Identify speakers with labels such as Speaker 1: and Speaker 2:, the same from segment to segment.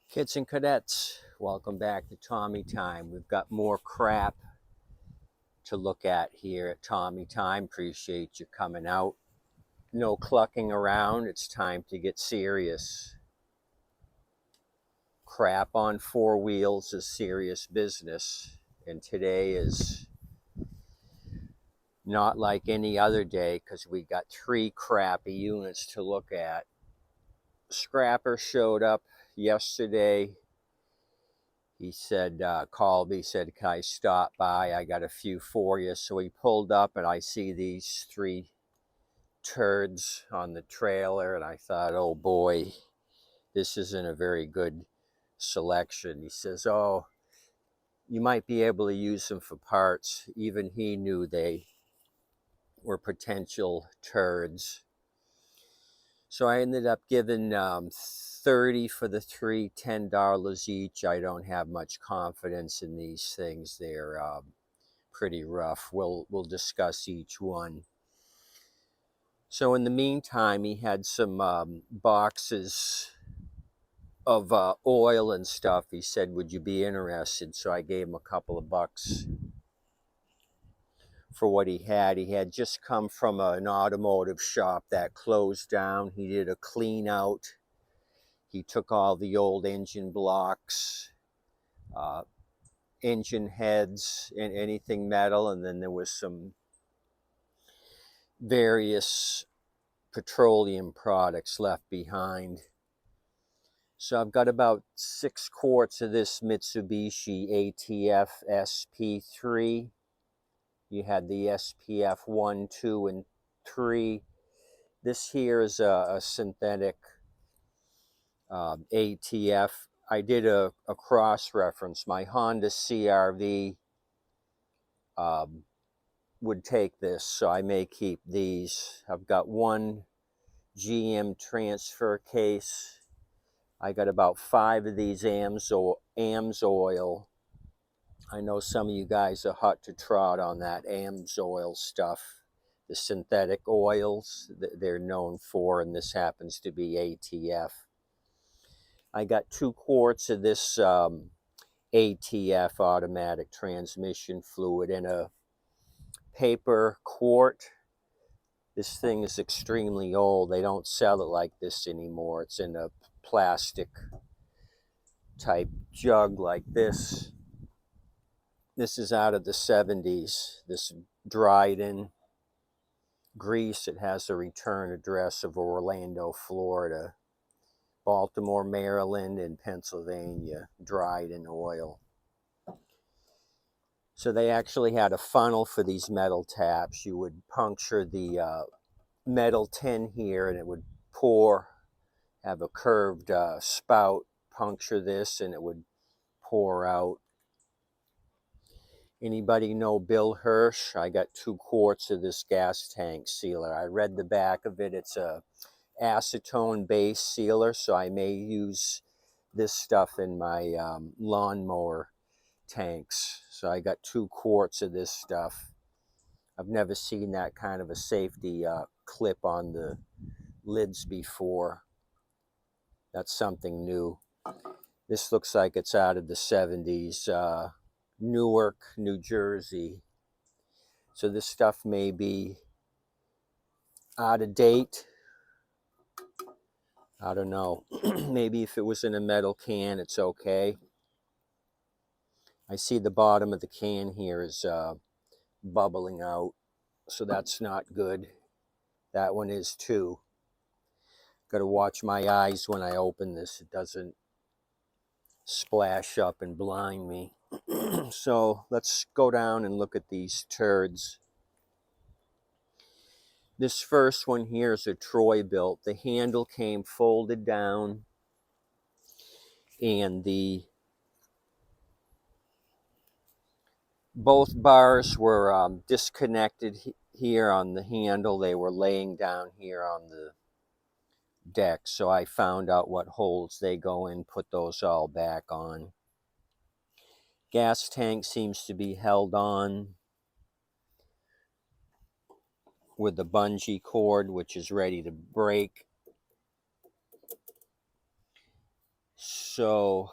Speaker 1: Kids and cadets, welcome back to Tommy Time. We've got more crap to look at here at Tommy Time. Appreciate you coming out. No clucking around. It's time to get serious. Crap on four wheels is serious business. And today is not like any other day because we got three crappy units to look at. Scrapper showed up yesterday. He said, called me, said, can I stop by? I got a few for you. So he pulled up and I see these three turds on the trailer. And I thought, oh boy, this isn't a very good selection. He says, oh, you might be able to use them for parts. Even he knew they were potential turds. So I ended up giving 30 for the three, $10 each. I don't have much confidence in these things. They're pretty rough. We'll discuss each one. So in the meantime, he had some boxes of oil and stuff. He said, would you be interested? So I gave him a couple of bucks for what he had. He had just come from an automotive shop that closed down. He did a clean out. He took all the old engine blocks, engine heads, and anything metal, and then there was some various petroleum products left behind. So I've got about 6 quarts of this Mitsubishi ATF SP3. You had the SPF 1, 2, and 3. This here is a synthetic ATF. I did a cross-reference. My Honda CRV would take this, so I may keep these. I've got one GM transfer case. I got about 5 of these AMS oil. I know some of you guys are hot to trot on that AMS oil stuff. The synthetic oils that they're known for, and this happens to be ATF. I got 2 quarts of this ATF automatic transmission fluid in a paper quart. This thing is extremely old. They don't sell it like this anymore. It's in a plastic type jug like this. This is out of the 70s. This dried in grease. It has a return address of Orlando, Florida, Baltimore, Maryland, and Pennsylvania, dried in oil. So they actually had a funnel for these metal taps. You would puncture the metal tin here and it would pour, have a curved spout, puncture this and it would pour out. Anybody know Bill Hirsch? I got 2 quarts of this gas tank sealer. I read the back of it. It's a acetone base sealer, so I may use this stuff in my lawnmower tanks. So I got 2 quarts of this stuff. I've never seen that kind of a safety clip on the lids before. That's something new. This looks like it's out of the 70s. Newark, New Jersey. So this stuff may be out of date. I don't know. Maybe if it was in a metal can, it's okay. I see the bottom of the can here is bubbling out, so that's not good. That one is too. Got to watch my eyes when I open this. It doesn't splash up and blind me. So let's go down and look at these turds. This first one here is a Troy-Bilt. The handle came folded down and both bars were disconnected here on the handle. They were laying down here on the deck. So I found out what holes they go in, put those all back on. Gas tank seems to be held on with the bungee cord, which is ready to break. So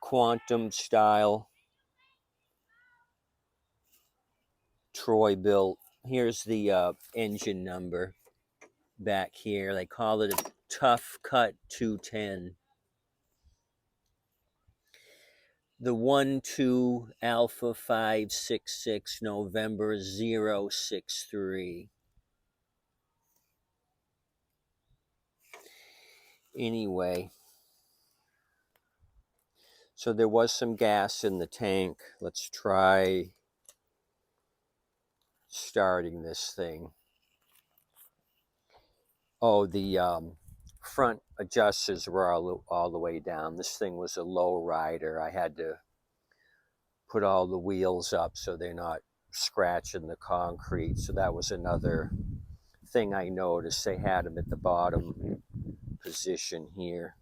Speaker 1: quantum style Troy-Bilt. Here's the engine number back here. They call it a Tuff-Cut 210. The 12 Alpha 566 November 063. Anyway, so there was some gas in the tank. Let's try starting this thing. Oh, the front adjusters were all the way down. This thing was a low rider. I had to put all the wheels up so they're not scratching the concrete. So that was another thing I noticed. They had them at the bottom position here.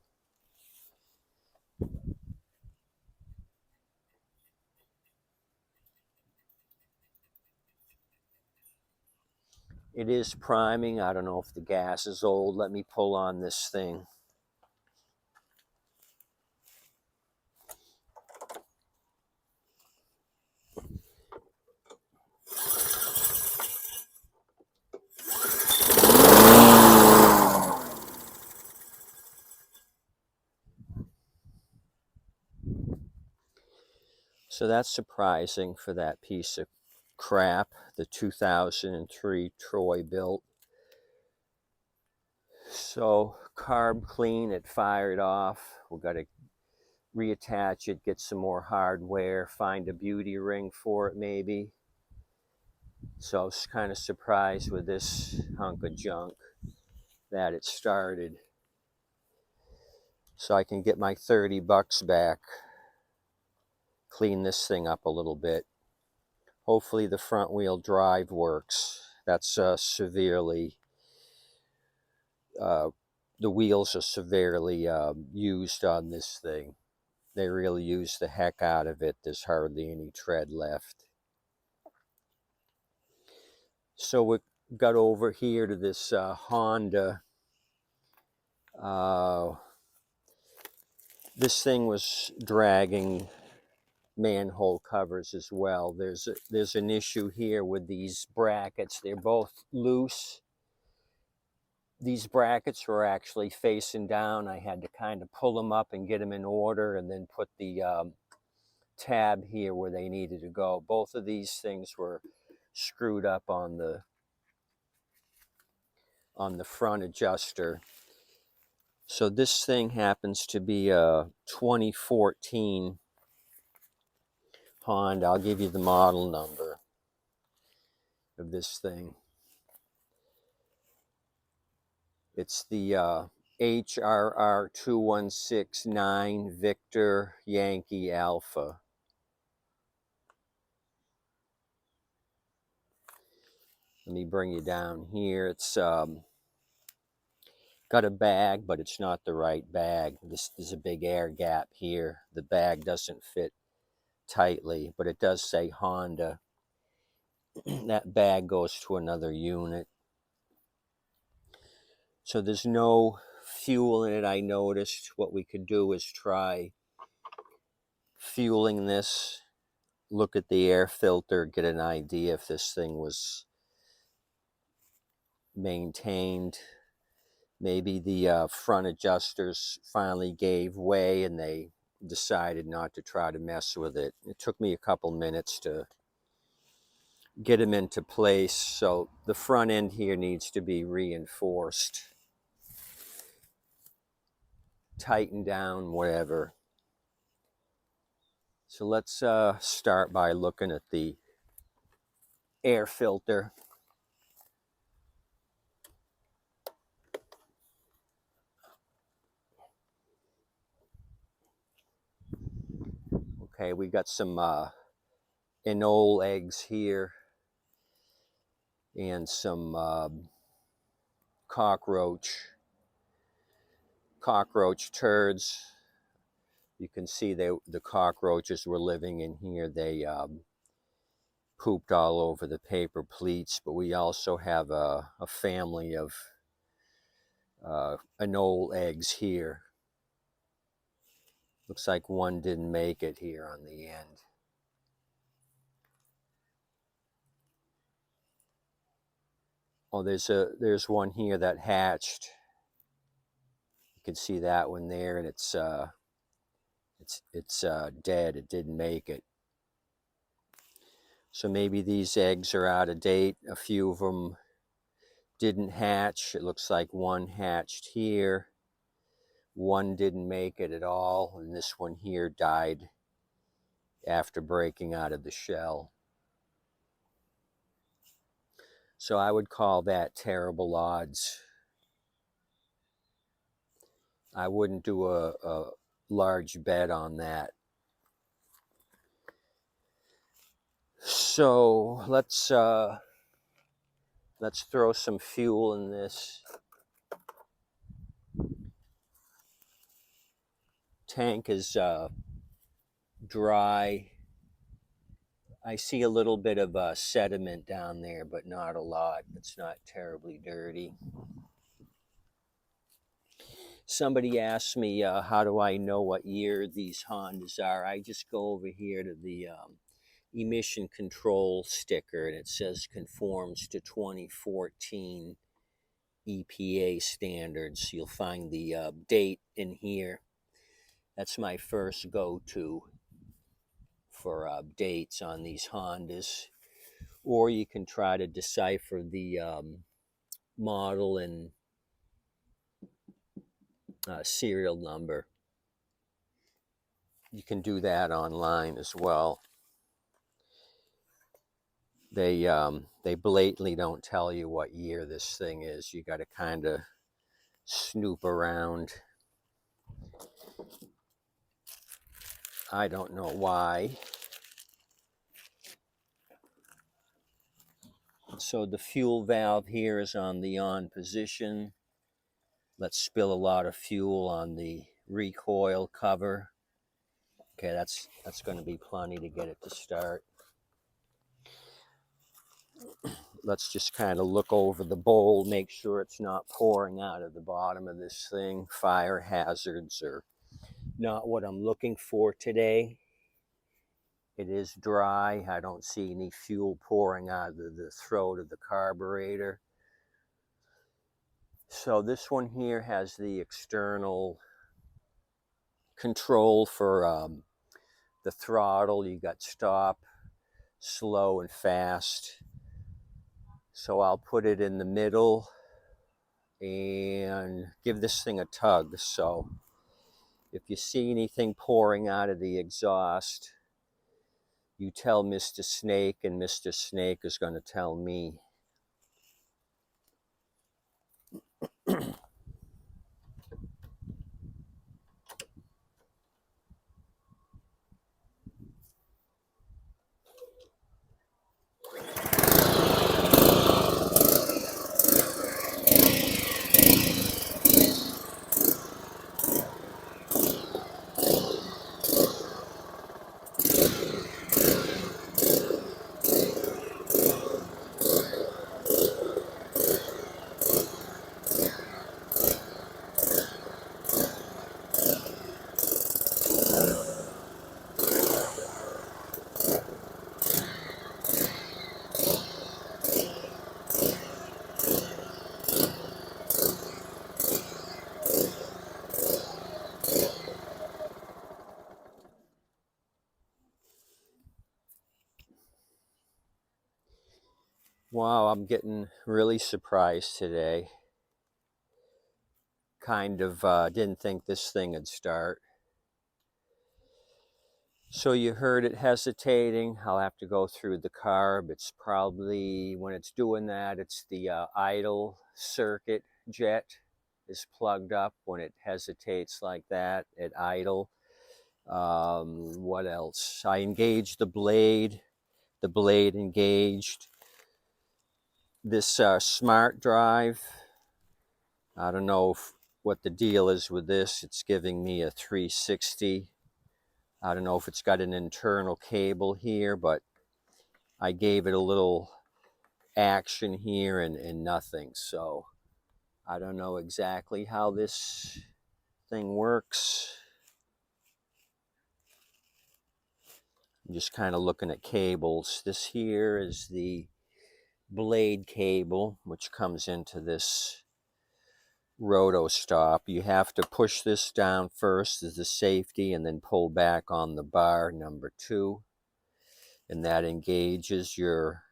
Speaker 1: It is priming. I don't know if the gas is old. Let me pull on this thing. So that's surprising for that piece of crap, the 2003 Troy-Bilt. So carb clean, it fired off. We've got to reattach it, get some more hardware, find a beauty ring for it maybe. So I was kind of surprised with this hunk of junk that it started. So I can get my 30 bucks back, clean this thing up a little bit. Hopefully the front wheel drive works. That's severely, the wheels are severely used on this thing. They really used the heck out of it. There's hardly any tread left. So we got over here to this Honda. This thing was dragging manhole covers as well. There's an issue here with these brackets. They're both loose. These brackets were actually facing down. I had to kind of pull them up and get them in order and then put the tab here where they needed to go. Both of these things were screwed up on the front adjuster. So this thing happens to be a 2014 Honda. I'll give you the model number of this thing. It's the HRR2169 Victor Yankee Alpha. Let me bring you down here. It's got a bag, but it's not the right bag. This is a big air gap here. The bag doesn't fit tightly, but it does say Honda. That bag goes to another unit. So there's no fuel in it, I noticed. What we could do is try fueling this, look at the air filter, get an idea if this thing was maintained. Maybe the front adjusters finally gave way and they decided not to try to mess with it. It took me a couple minutes to get them into place. So the front end here needs to be reinforced, tightened down, whatever. So let's start by looking at the air filter. Okay, we got some anole eggs here and some cockroach turds. You can see the cockroaches were living in here. They pooped all over the paper pleats, but we also have a family of anole eggs here. Looks like one didn't make it here on the end. Oh, there's one here that hatched. You can see that one there, and it's dead. It didn't make it. So maybe these eggs are out of date. A few of them didn't hatch. It looks like one hatched here. One didn't make it at all, and this one here died after breaking out of the shell. So I would call that terrible odds. I wouldn't do a large bet on that. So let's throw some fuel in this. Tank is dry. I see a little bit of sediment down there, but not a lot. It's not terribly dirty. Somebody asked me, how do I know what year these Hondas are? I just go over here to the emission control sticker, and it says conforms to 2014 EPA standards. You'll find the date in here. That's my first go-to for dates on these Hondas. Or you can try to decipher the model and serial number. You can do that online as well. They blatantly don't tell you what year this thing is. You got to kind of snoop around. I don't know why. So the fuel valve here is on the on position. Let's spill a lot of fuel on the recoil cover. Okay, that's going to be plenty to get it to start. Let's just kind of look over the bowl, make sure it's not pouring out of the bottom of this thing. Fire hazards are not what I'm looking for today. It is dry. I don't see any fuel pouring out of the throat of the carburetor. So this one here has the external control for the throttle. You got stop, slow, and fast. So I'll put it in the middle and give this thing a tug. So if you see anything pouring out of the exhaust, you tell Mr. Snake, and Mr. Snake is going to tell me. Wow, I'm getting really surprised today. Kind of didn't think this thing would start. So you heard it hesitating. I'll have to go through the carb. It's probably, when it's doing that, it's the idle circuit jet is plugged up when it hesitates like that at idle. What else? I engaged the blade. The blade engaged. This smart drive, I don't know what the deal is with this. It's giving me a 360. I don't know if it's got an internal cable here, but I gave it a little action here and nothing. So I don't know exactly how this thing works. I'm just kind of looking at cables. This here is the blade cable, which comes into this roto stop. You have to push this down first as the safety and then pull back on the bar number 2. And that engages your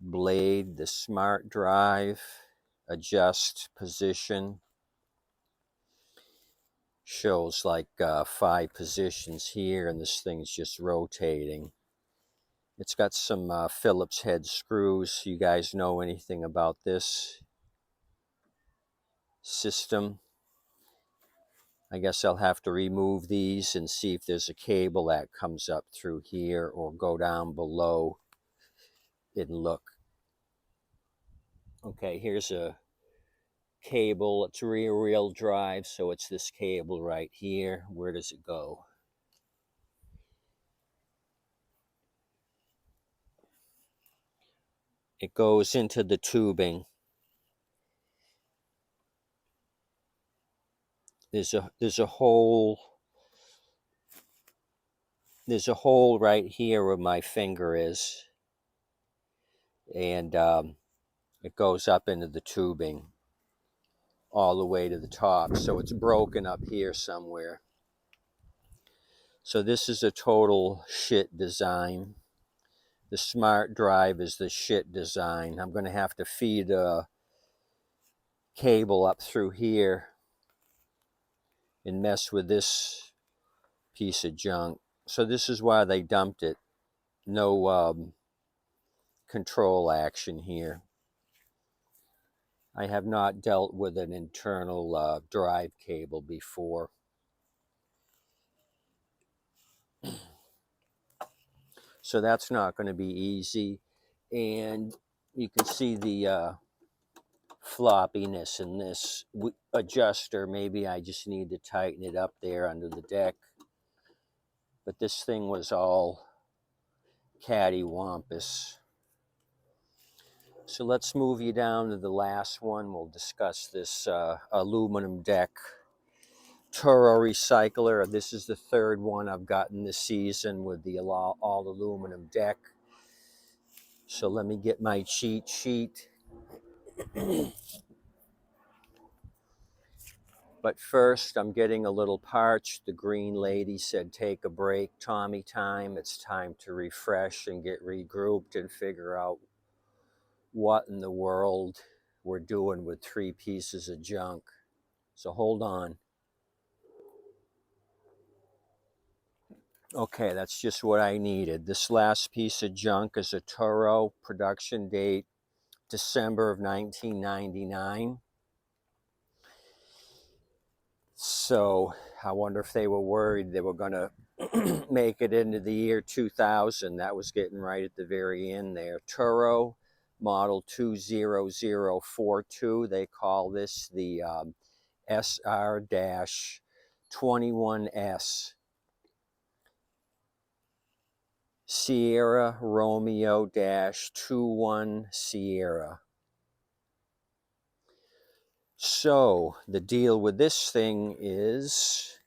Speaker 1: blade. The smart drive adjust position shows like 5 positions here, and this thing's just rotating. It's got some Phillips head screws. You guys know anything about this system? I guess I'll have to remove these and see if there's a cable that comes up through here, or go down below and look. Okay, here's a cable. It's rear wheel drive, so it's this cable right here. Where does it go? It goes into the tubing. There's a hole. There's a hole right here where my finger is, and it goes up into the tubing all the way to the top. So it's broken up here somewhere. So this is a total shit design. The smart drive is the shit design. I'm going to have to feed a cable up through here and mess with this piece of junk. So this is why they dumped it. No control action here. I have not dealt with an internal drive cable before. So that's not going to be easy. And you can see the floppiness in this adjuster. Maybe I just need to tighten it up there under the deck. But this thing was all cattywampus. So let's move you down to the last one. We'll discuss this aluminum deck Toro Recycler. This is the 3rd one I've gotten this season with the all aluminum deck. So let me get my cheat sheet. But first, I'm getting a little parched. The green lady said, take a break, Tommy time. It's time to refresh and get regrouped and figure out what in the world we're doing with 3 pieces of junk. So hold on. Okay, that's just what I needed. This last piece of junk is a Toro, production date December of 1999. So I wonder if they were worried they were going to make it into the year 2000. That was getting right at the very end there. Toro model 20042. They call this the SR-21S. Sierra Romeo-21 Sierra. So the deal with this thing is,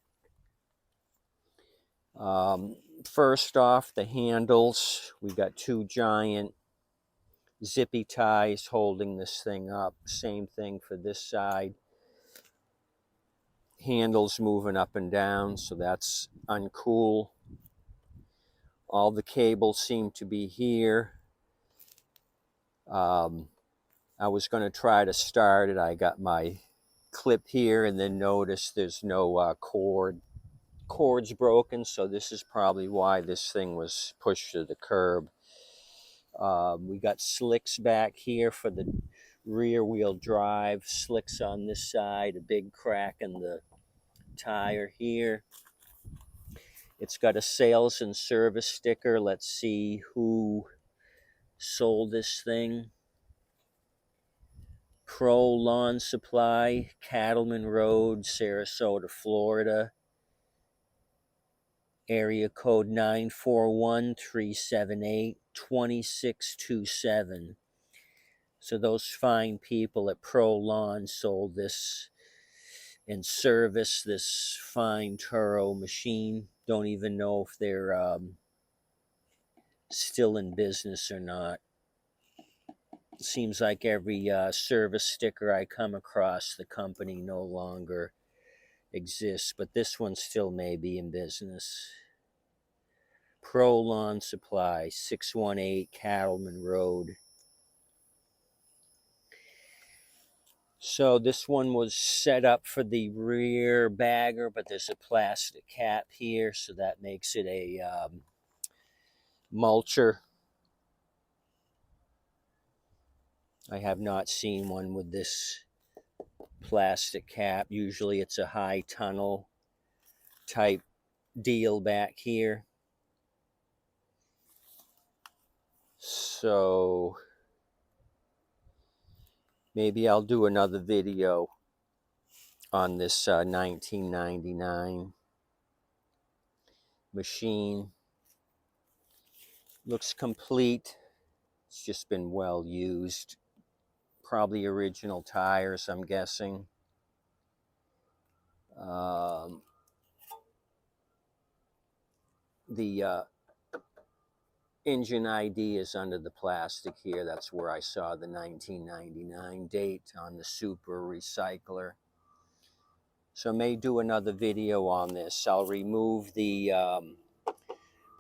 Speaker 1: first off, the handles. We got 2 giant zippy ties holding this thing up. Same thing for this side. Handles moving up and down, so that's uncool. All the cables seem to be here. I was going to try to start it. I got my clip here and then noticed there's no cord's broken, so this is probably why this thing was pushed to the curb. We got slicks back here for the rear wheel drive, slicks on this side, a big crack in the tire here. It's got a sales and service sticker. Let's see who sold this thing. Pro Lawn Supply, Cattleman Road, Sarasota, Florida. Area code 941-378-2627. So those fine people at Pro Lawn sold this and service this fine Toro machine. Don't even know if they're still in business or not. It seems like every service sticker I come across, the company no longer exists, but this one still may be in business. Pro Lawn Supply, 618 Cattleman Road. So this one was set up for the rear bagger, but there's a plastic cap here, so that makes it a mulcher. I have not seen one with this plastic cap. Usually it's a high tunnel type deal back here. So maybe I'll do another video on this 1999 machine. Looks complete. It's just been well used. Probably original tires, I'm guessing. The engine ID is under the plastic here. That's where I saw the 1999 date on the Super Recycler. So I may do another video on this. I'll remove the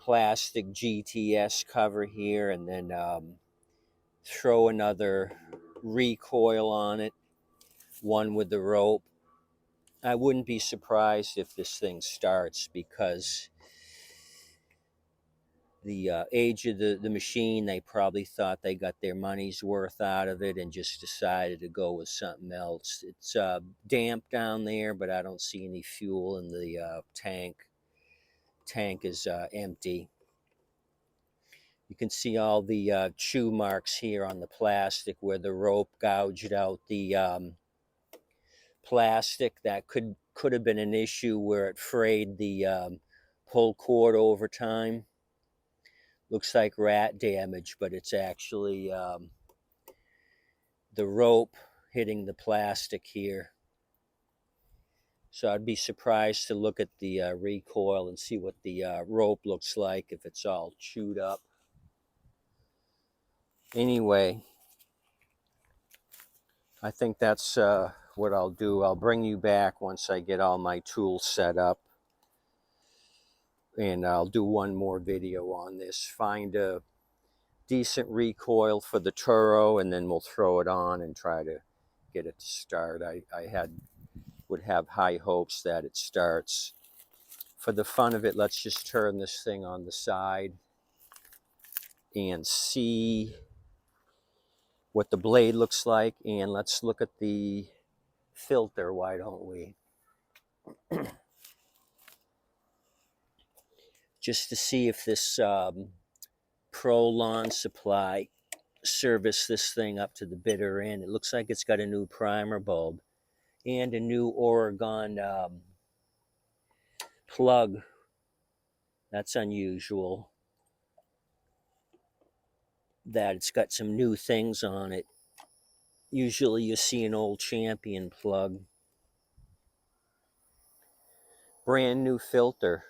Speaker 1: plastic GTS cover here and then throw another recoil on it, one with the rope. I wouldn't be surprised if this thing starts, because the age of the machine, they probably thought they got their money's worth out of it and just decided to go with something else. It's damp down there, but I don't see any fuel in the tank. Tank is empty. You can see all the chew marks here on the plastic where the rope gouged out the plastic. That could have been an issue where it frayed the pull cord over time. Looks like rat damage, but it's actually the rope hitting the plastic here. So I'd be surprised to look at the recoil and see what the rope looks like if it's all chewed up. Anyway, I think that's what I'll do. I'll bring you back once I get all my tools set up, and I'll do one more video on this. Find a decent recoil for the Toro, and then we'll throw it on and try to get it to start. I would have high hopes that it starts. For the fun of it, let's just turn this thing on the side and see what the blade looks like, and let's look at the filter, why don't we? Just to see if this Pro Lawn Supply serviced this thing up to the bitter end. It looks like it's got a new primer bulb and a new Oregon plug. That's unusual, that it's got some new things on it. Usually you see an old Champion plug. Brand new filter.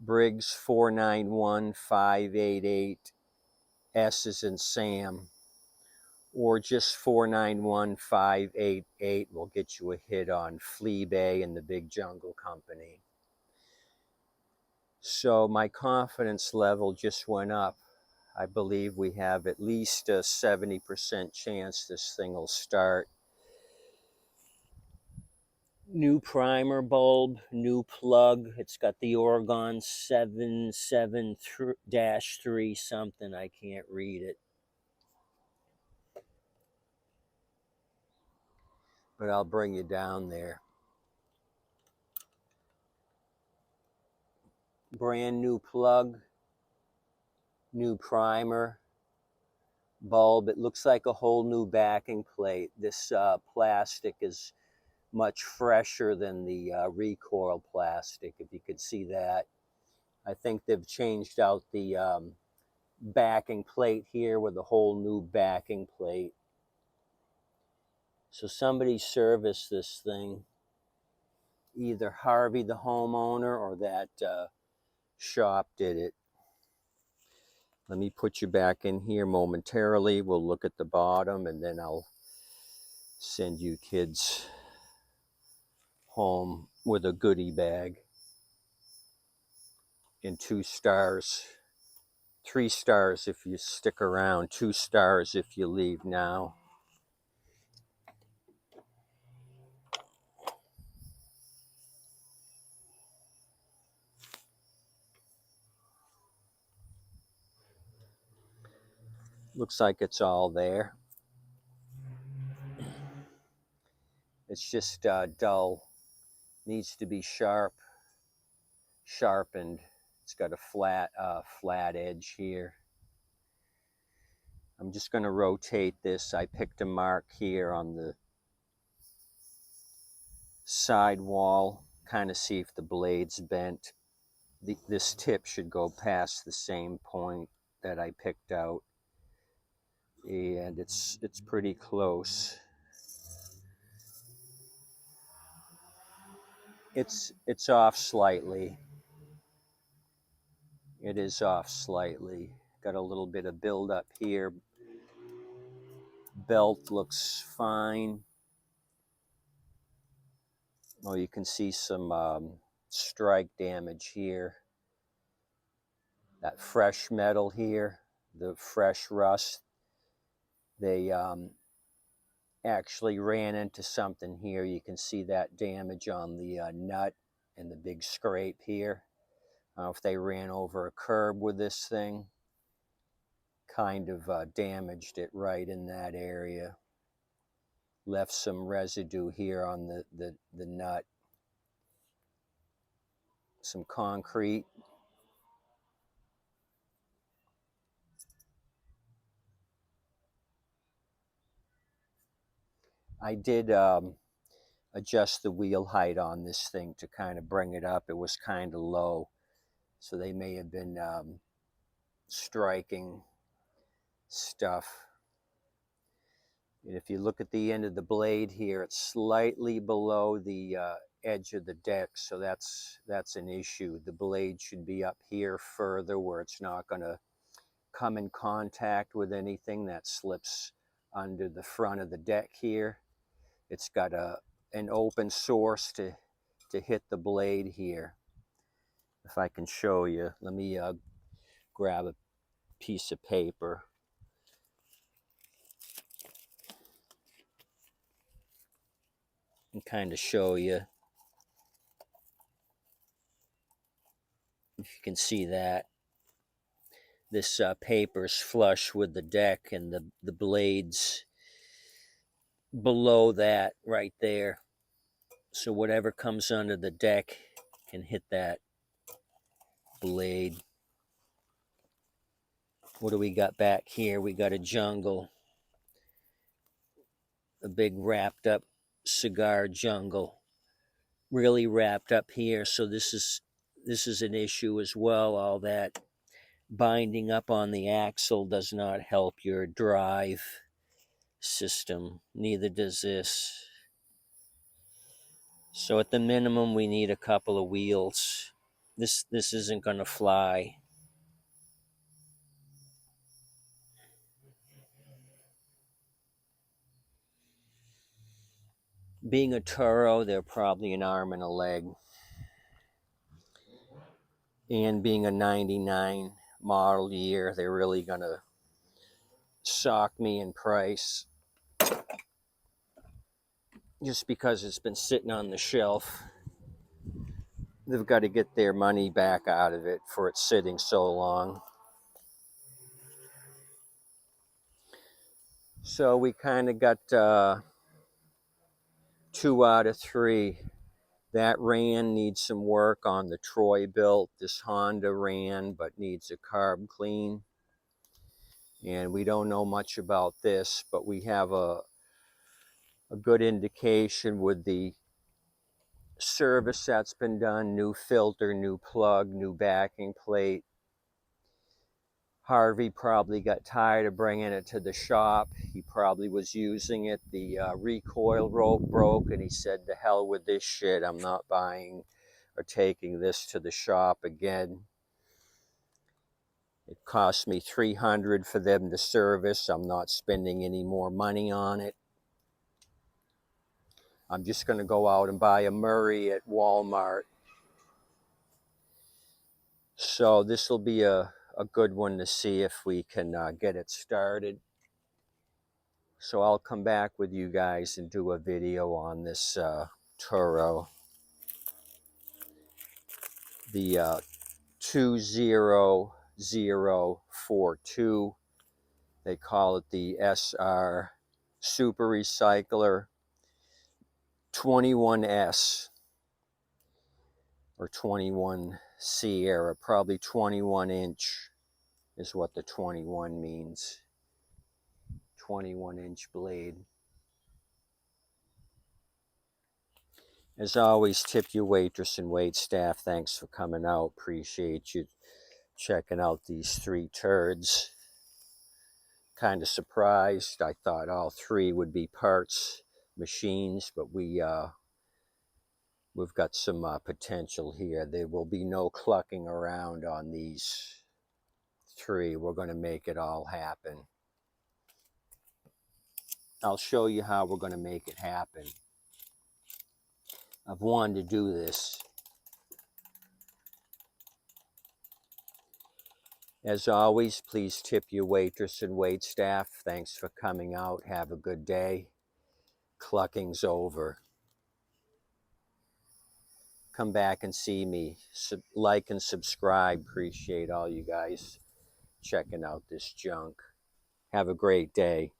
Speaker 1: Briggs 491588, S is in Sam, or just 491588 will get you a hit on Fleabay and the Big Jungle Company. So my confidence level just went up. I believe we have at least a 70% chance this thing will start. New primer bulb, new plug. It's got the Oregon 773-3 something. I can't read it, but I'll bring you down there. Brand new plug, new primer, bulb. It looks like a whole new backing plate. This plastic is much fresher than the recoil plastic, if you could see that. I think they've changed out the backing plate here with a whole new backing plate. So somebody serviced this thing, either Harvey the homeowner or that shop did it. Let me put you back in here momentarily. We'll look at the bottom, and then I'll send you kids home with a goodie bag and 2 stars. 3 stars if you stick around, 2 stars if you leave now. Looks like it's all there. It's just dull. Needs to be sharpened. It's got a flat edge here. I'm just going to rotate this. I picked a mark here on the side wall, kind of see if the blade's bent. This tip should go past the same point that I picked out, and it's pretty close. It's off slightly. It is off slightly. Got a little bit of buildup here. Belt looks fine. Oh, you can see some strike damage here. That fresh metal here, the fresh rust. They actually ran into something here. You can see that damage on the nut and the big scrape here. I don't know if they ran over a curb with this thing. Kind of damaged it right in that area. Left some residue here on the nut. Some concrete. I did adjust the wheel height on this thing to kind of bring it up. It was kind of low, so they may have been striking stuff. And if you look at the end of the blade here, it's slightly below the edge of the deck, so that's an issue. The blade should be up here further where it's not going to come in contact with anything that slips under the front of the deck here. It's got an open source to hit the blade here. If I can show you, let me grab a piece of paper. And kind of show you if you can see that. This paper's flush with the deck, and the blades below that right there. So whatever comes under the deck can hit that blade. What do we got back here? We got a jungle. A big wrapped up cigar jungle. Really wrapped up here. So this is an issue as well. All that binding up on the axle does not help your drive system. Neither does this. So at the minimum, we need a couple of wheels. This isn't going to fly. Being a Toro, they're probably an arm and a leg. And being a 99 model year, they're really going to sock me in price. Just because it's been sitting on the shelf. They've got to get their money back out of it for it sitting so long. So we kind of got 2 out of 3. That ran, needs some work on the Troy-Bilt. This Honda ran, but needs a carb clean. And we don't know much about this, but we have a good indication with the service that's been done. New filter, new plug, new backing plate. Harvey probably got tired of bringing it to the shop. He probably was using it. The recoil rope broke, and he said, "To hell with this shit. I'm not buying or taking this to the shop again." It cost me $300 for them to service. I'm not spending any more money on it. I'm just going to go out and buy a Murray at Walmart. So this will be a good one to see if we can get it started. So I'll come back with you guys and do a video on this Toro. The 20042. They call it the SR Super Recycler 21S or 21 Sierra, probably 21 inch is what the 21 means. 21-inch blade. As always, tip your waitress and wait staff. Thanks for coming out. Appreciate you checking out these 3 turds. Kind of surprised. I thought all 3 would be parts machines, but we've got some potential here. There will be no clucking around on these 3. We're going to make it all happen. I'll show you how we're going to make it happen. I've wanted to do this. As always, please tip your waitress and wait staff. Thanks for coming out. Have a good day. Clucking's over. Come back and see me. Like and subscribe. Appreciate all you guys checking out this junk. Have a great day.